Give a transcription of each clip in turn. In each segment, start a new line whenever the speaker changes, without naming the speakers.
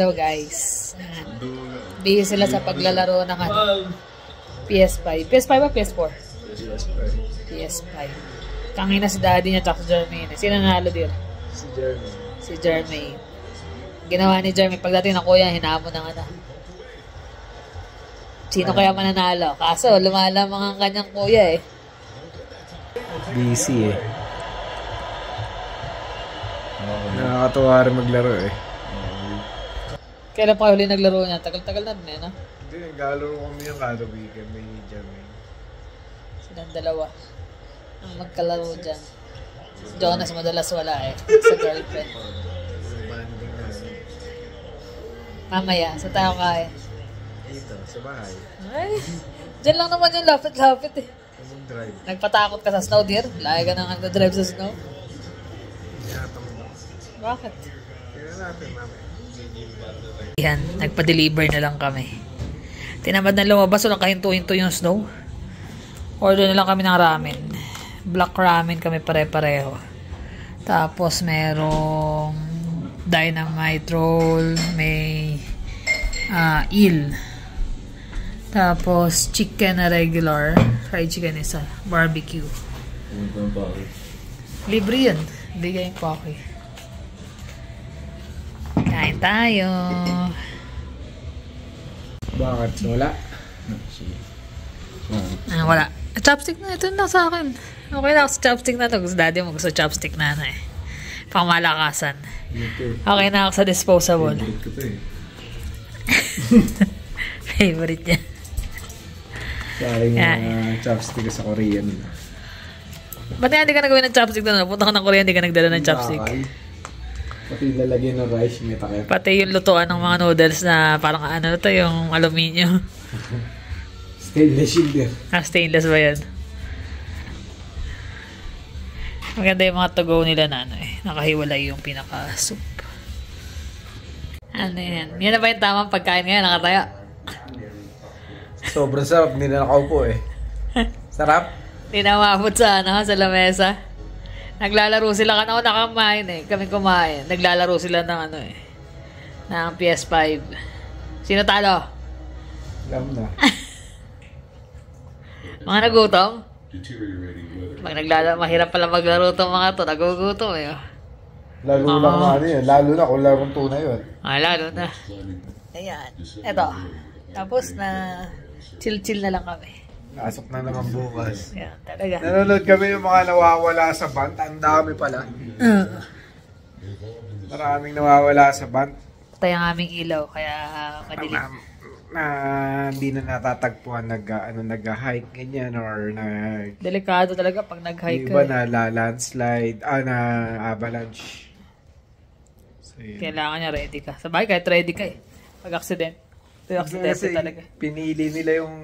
Hello guys. Busy sila sa paglalaro ng PS5. PS5 ba PS4? PS5. Kangina si daddy niya tsaka si Jermaine. Sino nanalo din? Si Jermaine. Ginawa ni Jermaine. Pagdating ng kuya, hinamon ng ano. Sino kaya mananalo? Kaso, lumalamang ang kanyang kuya eh.
Busy eh. Nakakatuwa rin maglaro eh.
Kailan pa huli naglaro niya? Tagal-tagal na rin eh, no?
Hindi, naglalaro kami yung kada weekend. May Jermaine.
Silang dalawa ang magkalaro dyan. Si Jonas madalas wala eh. Sa girlfriend.
Banding na.
Mamaya, sa tayo kain.
Dito, sa bahay.
Ay, dyan lang naman yung lapit-lapit eh.
Kamong drive.
Nagpatakot ka sa snow, dear? Lagi ka nang nag-drive sa snow? Bakit?
Tignan natin, mami.
Yan, nagpa-deliver na lang kami. Tinamad na lumabas o nakahinto-hinto yung snow. Order na lang kami ng ramen. Black ramen kami pare-pareho. Tapos merong dynamite roll, may eel. Tapos chicken na regular, fried chicken isa, barbecue. Libre yun. Bigay yung coffee. Kain tayo.
Bakit? Wala?
Wala. Chopstick na. Ito na sa akin. Okay na ako sa chopstick na to. Gusto daddy mo gusto chopstick na na eh. Pangmalakasan. Okay na ako sa disposable.
Favorite ko to eh.
Favorite niya.
Sayang yung chopstick sa Korean.
Ba't nga hindi ka nagawin ng chopstick doon? Punta ka ng Korea, hindi ka nagdala ng chopstick.
Pati lalagyan ng rice, may takip.
Pati yung lutuan ng mga noodles na parang ano to, yung aluminium.
Stainless shield yan.
Stainless ba yan? Maganda yung mga to-go nila na ano eh. Nakahiwalay yung pinaka-soup. Ano yan? Yan na ba yung tamang pagkain ngayon? Nakataya?
Sobrang sarap. Hindi na nakaupo eh. Sarap?
Hindi na umabot sa lamesa. Naglalaro sila ka na kumain eh. Kami kumain. Naglalaro sila ng ano eh. Ng PS5. Sino talo?
Alam na.
Mga nagutom? Pag mahirap pala maglaro itong mga to. Nagugutom eh.
Lalo lang nga yun. Lalo na kung larong tunay yun.
Lalo na. Ayan. Eto. Tapos na chill-chill na lang kami.
Nasok na naman bukas.
Ayan, talaga.
Nanonood kami yung mga nawawala sa band. Ang dami pala. Maraming nawawala sa band.
Patay ang aming ilaw. Kaya madilim.
Hindi na natatagpuan nag-hike ganyan or
delikado talaga pag nag-hike
iba na landslide, na avalanche. So,
kailangan niya ready ka. Sabay kahit ready ka eh. Pag accident. Ito yung accident talaga.
Pinili nila yung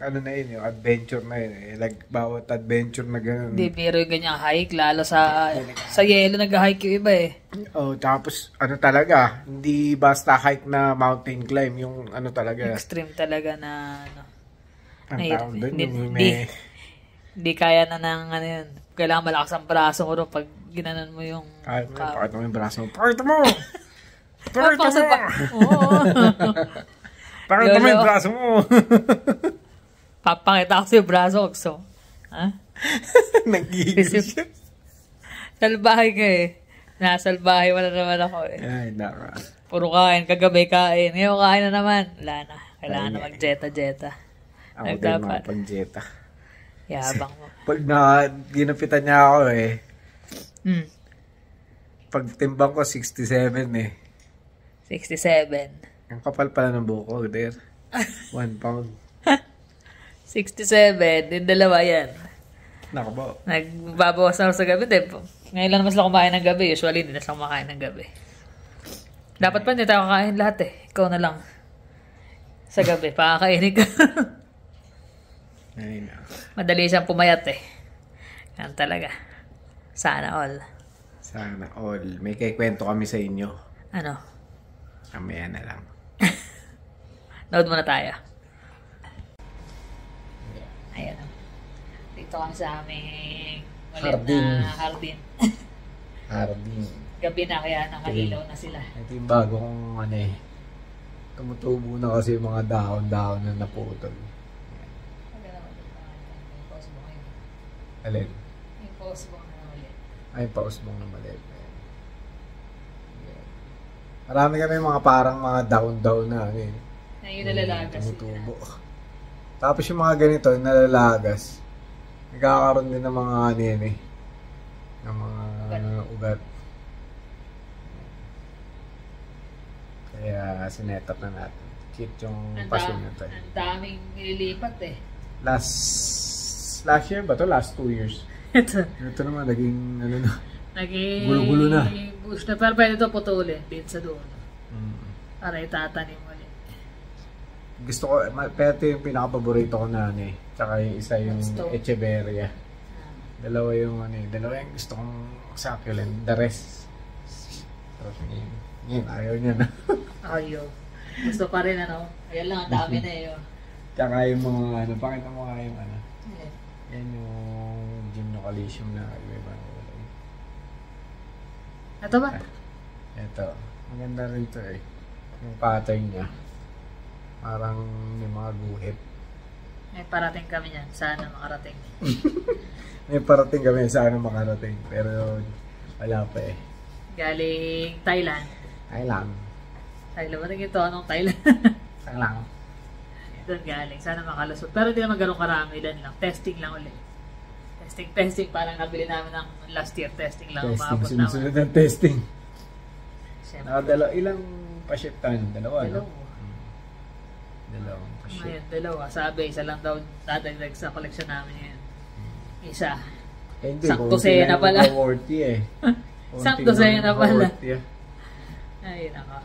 na yun, yung adventure na yun eh. Like, bawat adventure na gano'n.
Hindi, pero yung ganyang hike, lalo sa yelo nag-hike yung iba eh.
Oh, tapos talaga, hindi basta hike na mountain climb, yung talaga.
Extreme talaga na
ang tawag doon,
hindi kaya na ng yun. Kailangan malakas ang braso mo pag ginanon mo yung
pakita mo yung braso mo. Pakita mo! Pakita mo yung braso mo!
Papakita ko sa yung braso ko. Ha?
Nagigil siya.
Salbahe ka eh. Nasalbahe wala naman ako eh.
Ay, naka.
Puro kain, kagabi kain. Ngayon kain na naman. Wala na. Kailangan na mag-jeta-jeta.
Ako din mga pag-jeta.
Yabang mo.
Pag ginapitan niya ako eh. Pag timbang ko, 67 eh.
67.
Ang kapal pala ng buko, there. 1 pound.
67, din dalawa yan.
Nakabo.
Nagbabawas na ako sa gabi. Ngayon lang naman sila kumain ng gabi. Usually, hindi na sila kumakain ng gabi. Dapat pa hindi tayo kakain lahat eh. Ikaw na lang. Sa gabi, pakakainin ka.
Ay, no.
Madali siyang pumayat eh. Yan talaga. Sana all.
Sana all. May kikwento kami sa inyo.
Ano?
Kamaya na lang.
Nood muna tayo. Ayan. Dito kami sa aming
Hardin.
Hardin.
Hardin.
Gabi na kaya nakalilaw na sila.
Ito yung bago kong Tumutubo na kasi yung mga dahon-dahon na naputol. Alin?
Yung pausbong na ulit.
Ay, pausbong na maliit. Ayan. Marami kami mga parang mga dahon-dahon na ano eh.
Na yung nalalagas.
Tumutubo. Tapos yung mga ganito, nalalagas. Nagkakaroon din ng mga ano yan eh. Ng mga ugat. Kaya sinetap na natin. Cute yung passion na to.
Ang daming nililipat eh.
Last year ba to? Last 2 years. Ito naman, naging ano na.
Naging
gulo-gulo na.
Bush na. Pero pwede ito putulin. Din sa doon. Para itatanim ulit.
Gusto ko, pero ito yung pinaka-paborito ko na ano eh. Tsaka yung isa yung Echeveria. Dalawa yung ano eh. Dalawa yung gusto kong succulent. The rest. Ngayon, ayaw niya na.
Ayaw. Gusto pa rin ano. Ayan lang, ang dami na yun.
Tsaka yung mga ano, pakita mo nga yung ano.
Yeah.
Yan yung gymnocalcium na iba-iba.
Ito ba?
Ito. Maganda rin ito eh. Yung pattern niya. Parang may mga guhit.
May parating kami niyan. Sana makarating.
May parating kami sana makarating. Pero wala pa eh.
Galing Thailand.
Thailand.
Thailand ba ito? Anong Thailand?
Thailand.
Doon galing. Sana makalusot. Pero hindi naman ganun karami. Ilan lang. Testing lang ulit. Testing. Parang nabili namin ng last year. Testing lang.
Testing. Sunod-sunod ng testing.
Siyempre.
Ilang pa-ship tayo? Dalawa. Dalawang pa-ship.
Ngayon, dalawa. Sabi, isa lang daw dadagdag sa collection namin ngayon. Isa.
Hindi.
Sakto sa'yo na pala.
Worthy eh.
Sakto sa'yo na pala.
Worthy eh.
Ayun ako.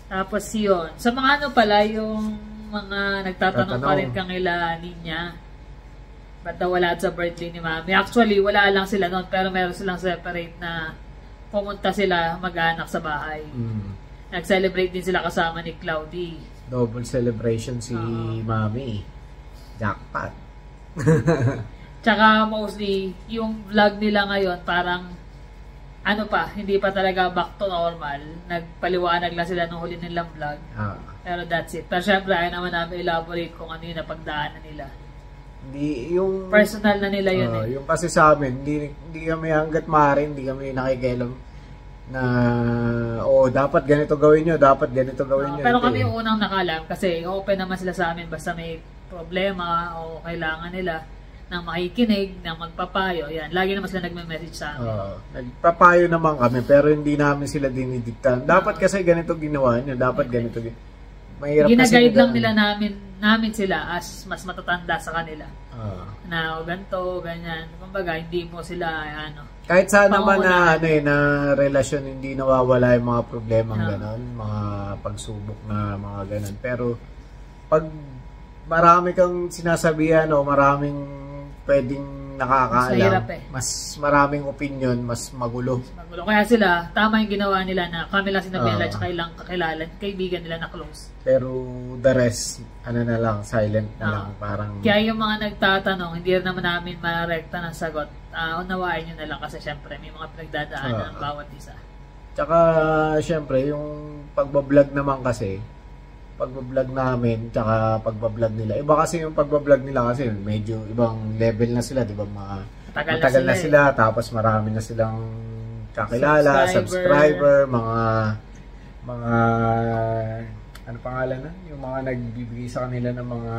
Tapos yun. Sa mga ano pala, yung mga nagtatanong pa rin kangila niya. Ba't daw wala sa birthday ni Mami? Actually, wala lang sila noon. Pero meron silang separate na pumunta sila mag-anak sa bahay. Nag-celebrate din sila kasama ni Cloudy.
Double celebration si Mami. Jackpot.
Tsaka mostly, yung vlog nila ngayon parang ano pa, hindi pa talaga back to normal. Nagpaliwanag lang sila nung huli nilang vlog. Pero that's it. Pero syempre, ayaw naman namin elaborate kung ano yung napagdaanan nila.
Hindi, yung
personal na nila yun eh.
Yung kasi sa amin, hindi kami hanggat maaari, hindi kami nakikialam na dapat ganito gawin nyo, dapat ganito gawin nyo.
Pero kami yung unang nakalam kasi open naman sila sa amin basta may problema o kailangan nila ng makikinig, ng magpapayo. Yan. Lagi naman sila nagme-message sa amin.
Nagpapayo naman kami pero hindi namin sila dinidiktahan. Dapat kasi ganito ginawa nyo. Dapat ganito. Mahirap kasi
gina-guide lang nila namin sila as mas matatanda sa kanila. Na ganito, ganyan. Kumbaga, hindi mo sila
kahit saan naman na na relasyon hindi nawawala yung mga problemang ganon, mga pagsubok na mga ganon. Pero pag marami kang sinasabihan o maraming pwedeng nakakaalam, mas maraming opinion, mas magulo.
Kaya sila, tama yung ginawa nila na kami lang sinabihan nila tsaka ilang kakilala, kaibigan nila na close.
Pero the rest, na lang, silent na lang. Parang
kaya yung mga nagtatanong, hindi rin naman namin marekta ng sagot. Unawain nyo na lang kasi syempre may mga pinagdadaanan ng bawat isa.
Tsaka syempre, yung pagbablog naman kasi, pagbablog namin, tsaka pagbablog nila. Iba kasi yung pagbablog nila kasi medyo ibang level na sila, di ba? Matagal na sila, tapos marami na silang kakilala, subscriber, mga ano pangalan na? Yung mga nagbibigay sa kanila ng mga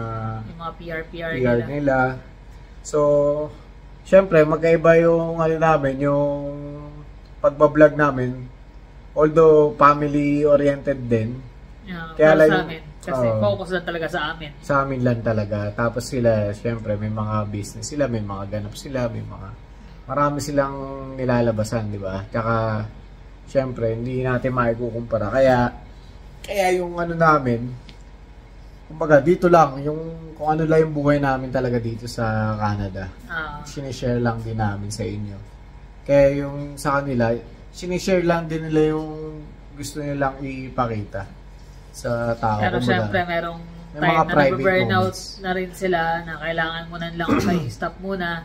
yung mga PR
nila. So, syempre, magkaiba yung namin, yung pagbablog namin, although family-oriented din.
Kaya lang sa amin. Kasi focus lang talaga sa amin.
Sa amin lang talaga. Tapos sila, syempre, may mga business sila, may mga ganap sila, may mga marami silang nilalabasan, di ba? Tsaka, syempre, hindi natin maikukumpara. Kaya yung namin, kumbaga, dito lang, yung kung ano lang yung buhay namin talaga dito sa Canada. Sinishare lang din namin sa inyo. Kaya yung sa kanila, sinishare lang din nila yung gusto nilang ipakita sa tao.
Pero syempre, merong time na nag-burnout na rin sila na kailangan mo na lang stop muna.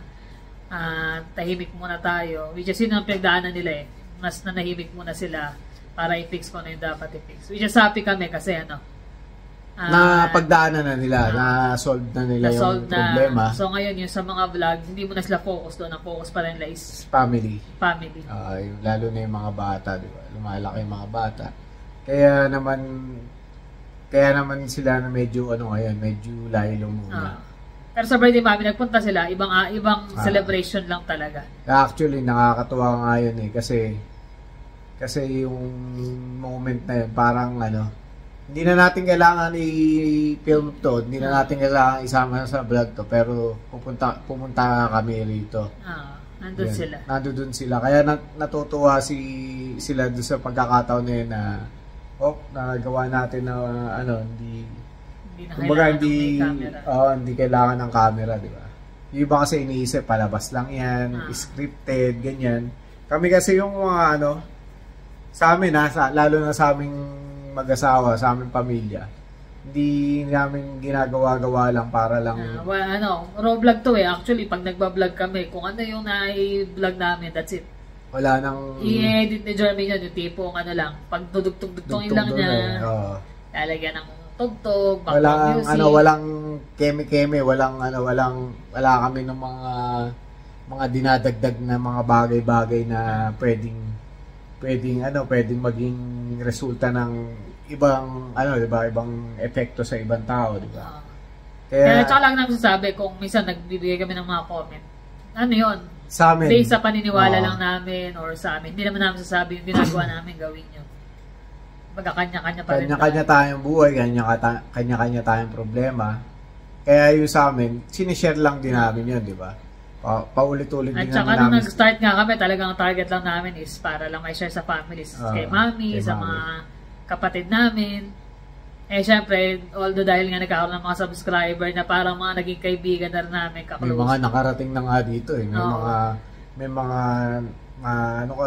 Tahimik muna tayo. Which is yun ang pinagdaanan nila eh. Mas nanahimik muna sila para i-fix ko na yung dapat i-fix. Which is happy kami kasi
na pagdaanan na nila, na-solve na nila yung problema.
So ngayon, yung sa mga vlog, hindi mo na sila focus doon. Ang focus pa rin nila is
family. Lalo na yung mga bata, di ba? Lumalaki yung mga bata. Kaya naman sila na medyo, ngayon, medyo layo muna.
Pero sa birthday mami, nagpunta sila, ibang celebration lang talaga.
Actually, nakakatuwa nga yun kasi yung moment na yun, parang hindi na natin kailangan i-film to, hindi na natin kailangan isama sa vlog to, pero pumunta kami rito.
Nandun sila.
Nandun sila. Kaya natutuwa sila doon sa pagkakataon na yun na nagawa natin na hindi kailangan ng camera, di ba? Yung iba kasi iniisip, palabas lang yan, scripted, ganyan. Kami kasi yung mga sa amin lalo na sa aming mag-asawa, sa aming pamilya, hindi namin ginagawa-gawa lang para lang
raw vlog to actually pag nagba-vlog kami, kung ano yung na-vlog namin, that's it.
Wala nang
i-edit ni Jeremy yun, yung tipong lang, pag dudugtong-dugtongin lang niya, lalagyan ng tugtog, background music.
Walang keme-keme, wala kami ng mga dinadagdag na mga bagay-bagay na pwedeng maging resulta ng ibang ibang epekto sa ibang tao, di ba?
Kaya tsaka lang namin sasabi kung minsan nagbibigay kami ng mga comment. Yun?
Sa amin.
Based sa paniniwala lang namin or sa amin. Hindi naman namin sasabi yung ginagawa namin gawin yun. Magkakanya-kanya pa rin.
Kanya-kanya tayong buhay, kanya-kanya tayong problema. Kaya yung sa amin, sinishare lang din namin yun, di ba? Paulit-ulit din namin.
At saka nung nag-start nga kami, talagang target lang namin is para lang may share sa families. Kay mami, sa mga kapatid namin. Syempre, although dahil nga nagkakaroon ng mga subscriber na parang mga naging kaibigan na rin namin, kaklose.
May mga nakarating na nga dito May mga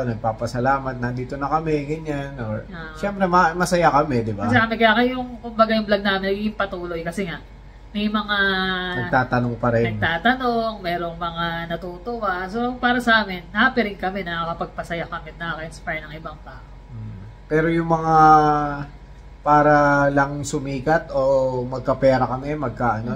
nagpapasalamat, nandito na kami, ganyan. Or, syempre, masaya kami, di ba?
Kasi kaya yung vlog namin, naging patuloy kasi nga, may mga
nagtatanong pa rin.
Merong mga natutuwa. So, para sa amin, happy rin kami, nakakapagpasaya kami, nakaka-inspire ng ibang tao.
Pero yung mga para lang sumikat o magkapera kami,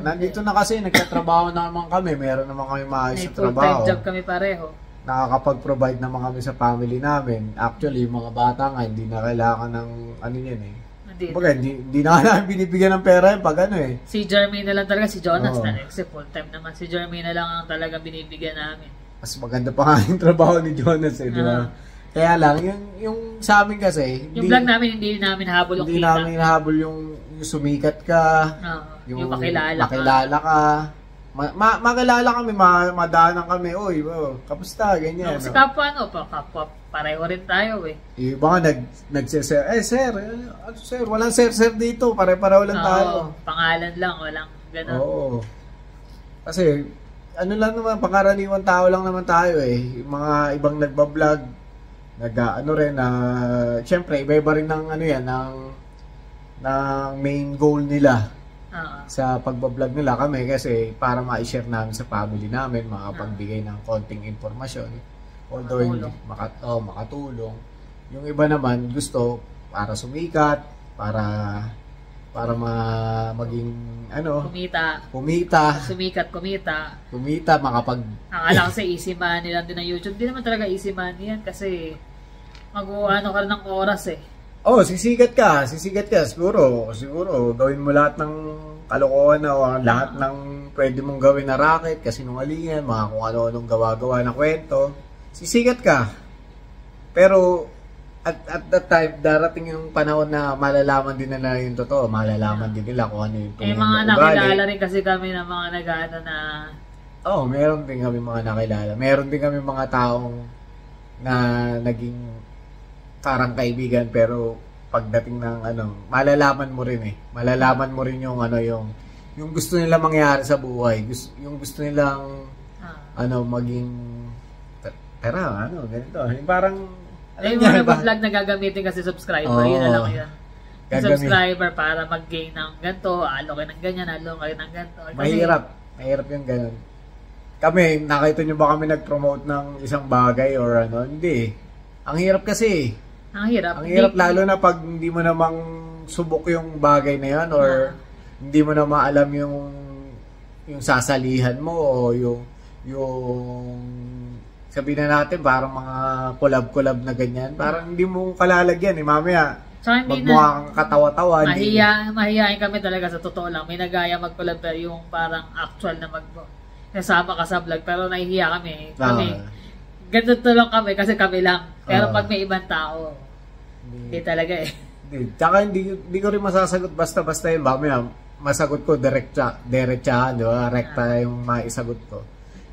nandito na kasi, nagtatrabaho naman kami, meron naman kami maayos sa trabaho.
Full-time job kami pareho.
Nakakapag-provide naman kami sa family namin. Actually, yung mga bata nga, hindi na kailangan ng yan Kumbaga, hindi na namin binibigyan ng pera yung pag
Si Jeremy na lang talaga, si Jonas na kasi full-time naman. Si Jeremy na lang ang talaga binibigyan namin.
Mas maganda pa nga yung trabaho ni Jonas di ba? Kaya lang, yung sa amin kasi,
yung vlog namin, hindi namin habol yung kita.
Hindi namin habol yung sumikat ka,
yung makilala
ka. Makilala kami, madaanan kami, kapusta, ganyan.
Kasi kapwa, pareho rin tayo
Yung iba nga nagse-sir, sir, walang sir dito, pare-pareho lang tayo.
Pangalan lang, walang gano'n.
Oo. Kasi, lang naman, pangkaraniwan tao lang naman tayo Yung mga ibang nagbablog, syempre, iba-iba rin ng ng main goal nila. Sa pagbablog nila kami kasi para ma-share namin sa family namin, makapagbigay ng konting informasyon. Although hindi makatulong. Yung iba naman gusto para sumikat, para maging kumita. Kumita,
Akala kasi easy money lang din ng YouTube. Hindi naman talaga easy money yan kasi mag-ano ka rin ng oras
sisikat ka. Siguro, gawin mo lahat ng kalokohan lahat ng pwede mong gawin na racket, kasinungalingan, mga kung ano-anong gawa-gawa na kwento. Sisikat ka. Pero, at that time, darating yung panahon na malalaman din nila yung totoo. Malalaman din nila kung ano yung tunay na
mga nakilala rin kasi kami ng mga nag-ano na...
meron din kami mga nakilala. Meron din kami mga taong na naging parang kaibigan, pero pagdating ng malalaman mo rin Malalaman mo rin yung yung gusto nila mangyari sa buhay. Yung gusto nilang maging ganito. Yung parang
yung mga vlog na gagamitin kasi subscriber, yun na lang yun. Subscriber para mag-gain ng ganito, alo kayo ng ganyan, alo kayo ng ganito.
Mahirap yung ganun. Kami, nakita nyo ba kami nag-promote ng isang bagay or Hindi. Ang hirap kasi.
Ang hirap
lalo na pag hindi mo namang subok yung bagay na yan or hindi mo na maalam yung sasalihan mo o yung sabihin na natin parang mga collab na ganyan. Parang hindi mo kalalagyan mamaya. Magmukha kang katawa-tawa.
Mahihayin kami talaga sa totoo lang. May nagaya mag-collab pero yung parang actual na kasama ka sa vlog pero nahihiya kami. Ganito lang kami kasi kami lang. Pero pag may ibang tao, hindi talaga
Tsaka hindi ko rin masasagot basta-basta yun. Mamaya masagot ko diretsahan, di ba? Rekta yung maisagot ko.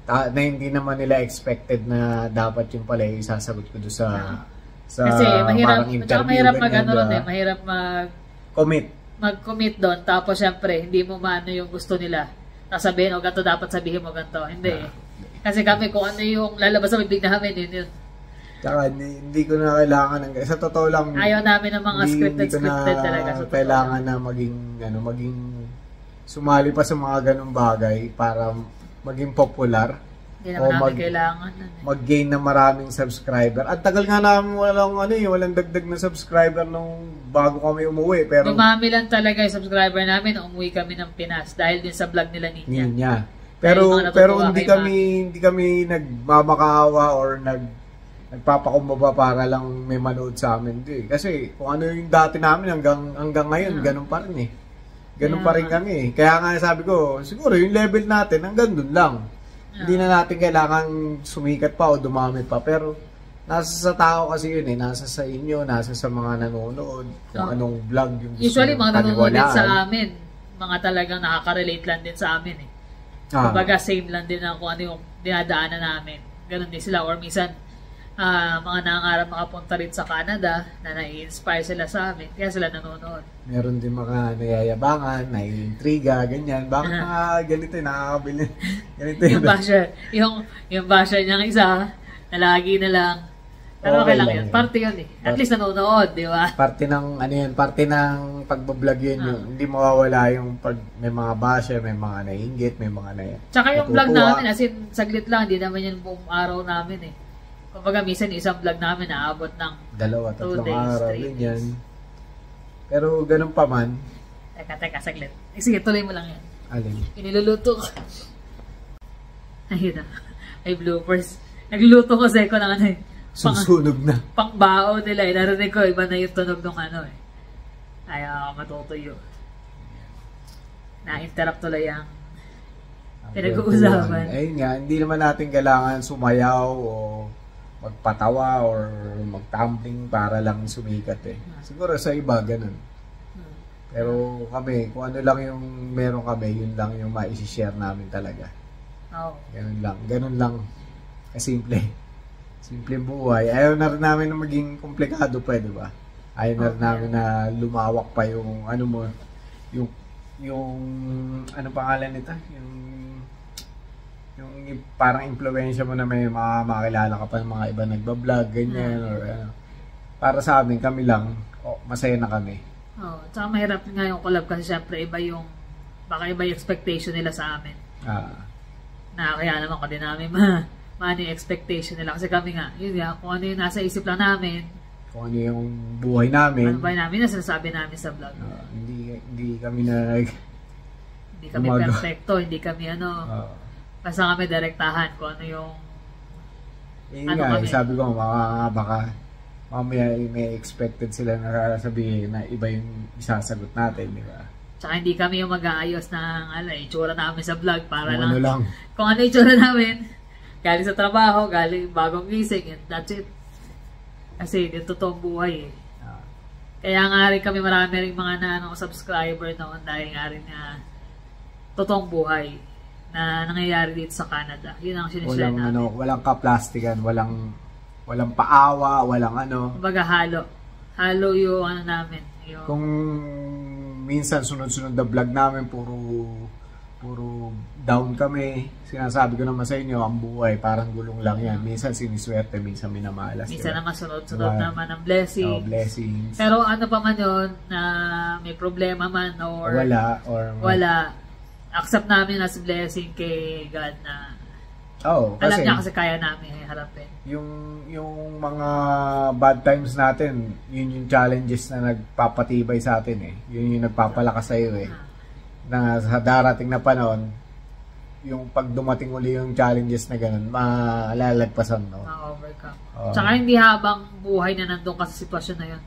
Na hindi naman nila expected na dapat yung pala yung isasagot ko doon sa
kasi mahirap mahirap mag-commit doon tapos syempre hindi mo maano yung gusto nila sasabihin o ganito dapat sabihin mo ganito hindi kasi kami kung ano yung lalabas sa bibig namin yun
tsaka hindi ko na kailangan sa totoo lang
ayaw namin ng mga scripted talaga sa
kailangan na maging sumali pa sa mga ganung bagay para maging popular.
Hindi naman namin kailangan.
Mag-gain ng maraming subscriber. At tagal nga namin walang dagdag na subscriber nung bago kami umuwi. Pero
dumami lang talaga yung subscriber namin nung umuwi kami ng Pinas dahil din sa vlog nila Ninya.
Pero hindi kami nagmamakaawa or nagpapakumbaba para lang may manood sa amin. Kasi kung ano yung dati namin hanggang ngayon, ganun pa rin Ganun pa rin kami. Kaya nga sabi ko, siguro yung level natin hanggang dun lang. Hindi na natin kailangan sumikat pa o dumami pa. Pero nasa sa tao kasi yun nasa sa inyo, nasa sa mga nanonood, kung anong vlog yung gusto.
Usually mga nanonood din sa amin, mga talagang nakaka-relate lang din sa amin Kumbaga same lang din kung ano yung dinadaanan namin. Ganun din sila. Or minsan, mga nangangarap makapunta rin sa Canada na nai-inspire sila sa amin. Kaya sila nanonood.
Meron din mga nayayabangan, nai-intriga, ganyan. Bakit mga ganito nakakabili? Ganito
yung basher niyang isa, na lagi na lang. Pero okay lang yun. Parte yun At least nanonood, di ba?
Parte ng, parte ng pagbablog yun. Hindi mawawala yung pag may mga basher, may mga naiinggit, may mga
Tsaka yung vlog namin, as in, saglit lang, hindi naman yun buong araw namin Kumbaga, minsan isang vlog namin naabot ng
2-3 araw, ganyan. Pero ganun pa man.
Teka, saglit. Sige, tuloy mo lang yan.
Alin?
Iniluluto ko. Ayun na. May bloopers. Nagluluto ko sa ko ng
susunog na.
Pangbao nila Narinig ko, iba na yung tunog ng Ayaw matutuyo. Na-interrupt tuloy ang pinag-uusapan.
Ayun nga, hindi naman natin kailangan sumayaw o magpatawa or magtumbling para lang sumikat Siguro sa iba ganun. Pero kami, kung ano lang yung meron kami, yun lang yung ma-share namin talaga. Ganun lang. Kasimple. Simple buhay. Ayaw na rin namin na maging komplikado pa, di ba? Ayaw na rin namin na lumawak pa yung yung ano pangalan nito? Yung parang impluwensya mo na may makakilala ka pa ng mga iba nagbablog, ganyan, or para sa amin, kami lang, masaya na kami.
Tsaka mahirap nga yung collab kasi syempre baka iba yung expectation nila sa amin. Na kaya naman ko din namin maano yung expectation nila kasi kami nga, yun nga, kung ano yung nasa isip lang namin.
Kung ano yung buhay namin.
Ano buhay namin na sinasabi namin sa vlog.
Hindi kami
hindi kami perfecto, hindi kami basta kami direktahan kung ano yung
sabi ko baka mamaya may expected sila na sabihin na iba yung isasagot natin, di ba?
Tsaka hindi kami yung mag-aayos ng itsura namin sa vlog para
lang.
Kung ano itsura namin, galing sa trabaho, galing bagong gising, and that's it. Kasi yung totoong buhay Kaya nga rin kami marami rin mga subscriber noon dahil nga rin totoong buhay na nangyayari dito sa Canada. Yun ang sinishare namin.
Walang kaplastikan, walang paawa, walang
Kumbaga halo yung namin.
Kung minsan sunod-sunod na vlog namin, puro down kami. Sinasabi ko naman sa inyo, ang buhay parang gulong lang yan. Minsan siniswerte, minsan minamalas.
Minsan naman sunod-sunod naman ang blessings.
Blessings.
Pero ano pa man yun, na may problema man or wala. Accept namin as blessing kay God na alam niya kasi kaya namin harapin.
Yung mga bad times natin, yun yung challenges na nagpapatibay sa atin Yun yung nagpapalakas sa iyo na sa darating na panahon, yung pag dumating uli yung challenges na ganun, malalagpasan, no?
Ma-overcome. Tsaka hindi habang buhay na nandun ka sa sitwasyon na yun.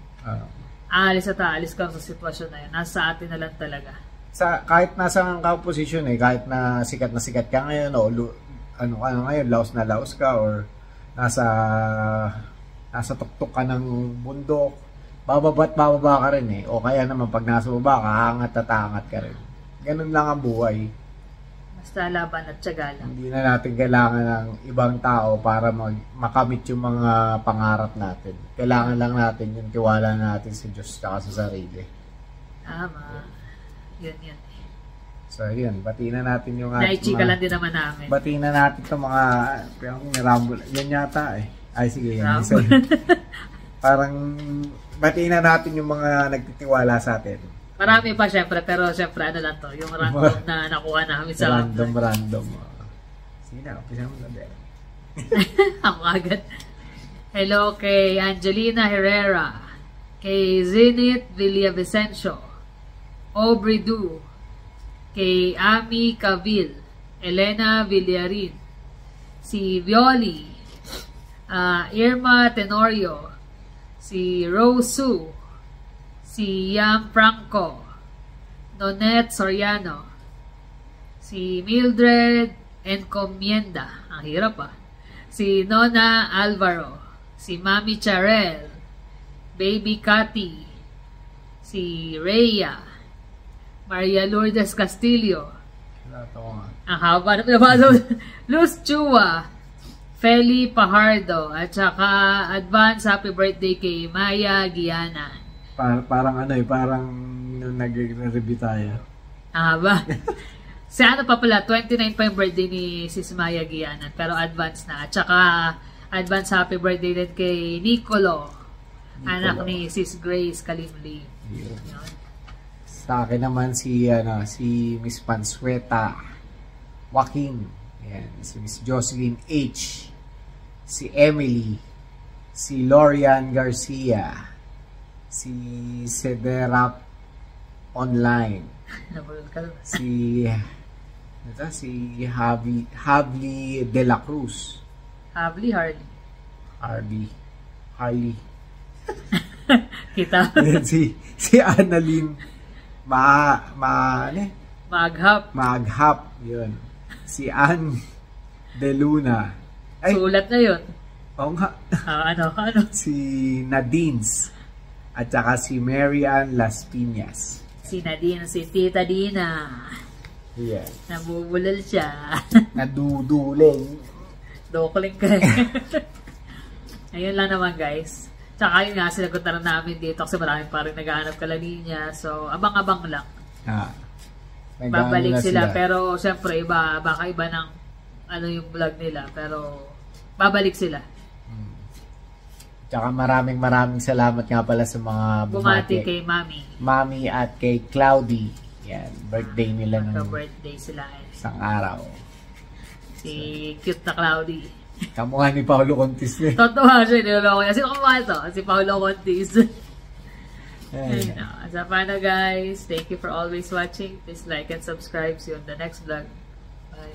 Aalis at aalis ka sa sitwasyon na yun. Nasa atin na lang talaga.
Kahit nasa ka posisyon kahit na sikat ka ngayon, o ano ngayon, laos na laos ka, or nasa tuktok ka ng bundok, bababa ka rin O kaya naman pag nasa baba ka, aangat at aangat ka rin. Ganun lang ang buhay.
Basta laban at tiyaga lang.
Hindi na natin kailangan ng ibang tao para makamit yung mga pangarap natin. Kailangan lang natin yung tiwala natin sa Diyos at sa sarili.
Tama. Yun.
So, yun. Batiin na natin yung
Naichika lang din naman namin.
Batiin na natin itong mga ramble. Yan yata Ay, sige. Yan. Parang batiin na natin yung mga nagtitiwala sa atin.
Marami pa syempre, pero syempre ano lang to, yung random na nakuha namin sa
random. Sige na, umpisa mo na din.
Ako agad. Hello kay Angelina Herrera, kay Zenith Villavicencio, Aubrey Du, kay Ami Cavil, Elena Villarin, si Violi, Irma Tenorio, si Rose Su, si Yam Franco, Nonette Soriano, si Mildred Encomienda, ang hirap si Nona Alvaro, si Mami Charel, Baby Cathy, si Rhea, Maria Lourdes Castillo, ang haba na Luz Chua, Feli Pajardo, at saka advance happy birthday kay Maya Giana.
Parang parang nung nag-review tayo.
Ba? Si ano pa pala, 29 pa yung birthday ni Sis Maya Gianan, pero advance na. At saka, advance happy birthday din kay Nicolo, anak ni Sis Grace Kalimli.
Sa akin naman si Miss Pansueta Joaquin, si Miss Jocelyn H, si Emily, si Lorian Garcia, si Cederap Online, si Havli De La Cruz, Harley
kita
si Annalyn Maghap yun, si Ann De Luna,
sulat na yun.
Oo nga.
Ano?
Si Nadines, at saka si Marian Las Piñas.
Si Nadine, si Tita Dina.
Yeah.
Nabubulol siya.
Naduduling.
Dokling ka. Ayun lang naman guys. Tsaka yun nga, sinagot na namin dito kasi maraming pa rin naghahanap kalaninya. So, abang-abang lang. Babalik sila. Pero, syempre, baka iba ng yung vlog nila. Pero, babalik sila.
Tsaka maraming salamat nga pala sa mga
bumati kay Mami
at kay Cloudy. Yan, birthday nila
birthday sila
isang araw.
Si cute na Cloudy.
Kamukha ni Paolo Contis.
Totoo siya, niloloko niya. Sino kamukha ito? Si Paolo Contis. So, paano guys? Thank you for always watching. Please like and subscribe. See you on the next vlog. Bye.